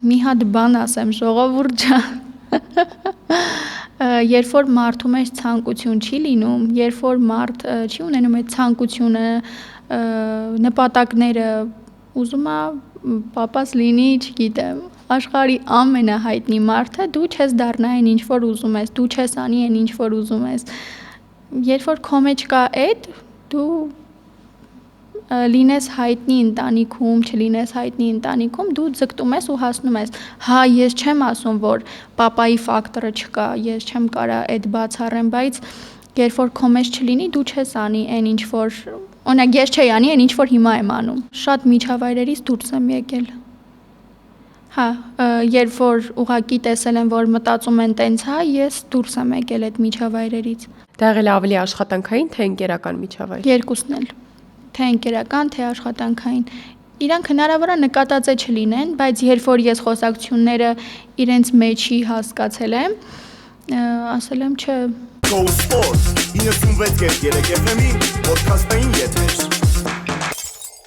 մի հատ բան ասեմ, ժողովուրդ ջան։ Երբ որ մարդու մեջ ցանկություն չի լինում, երբ որ մարդ չի ունենում այդ ցանկությունը, նպատակները, ուզում է պապաս լինի, չգիտեմ, աշխարհի ամենահայտնի մարդը, դու չես դառնա այն ինչ որ ուզում ես, դու չես անի այն ինչ որ ուզում ես։ Երբ որ քո մեջ կա այդ, դու լինես հայտնի ընտանիքում, չլինես հայտնի ընտանիքում, դու ձգտում ես ու հասնում ես։ Հա, ես չեմ ասում, որ պապայի ֆակտորը չկա, ես չեմ կարա այդ բացառեմ, բայց երբ որ քո մեջ չլինի, դու չես անի այն ինչ որ, օրինակ ես չէի անի այն ինչ որ հիմա եմ անում։ Շատ միջավայրերից դուրս եմ եկել։ Հա, երբ որ ուղղակի տեսել եմ, որ մտածում են տենց, հա, ես դուրս եմ եկել այդ միջավայրերից։ Դա եղել է ավելի աշխատանքային, թե ընկերական միջավայր։ Երկուսն էլ, թե ընկերական, թե աշխատանքային։ Իրանք հնարավոր է նկատածը չլինեն, բայց երբ որ ես խոսակցությունները իրենց մեջի հասկացել եմ, ասել եմ, չէ։ Go Sport 96.3 FM-ի ոդքասթային եթեր։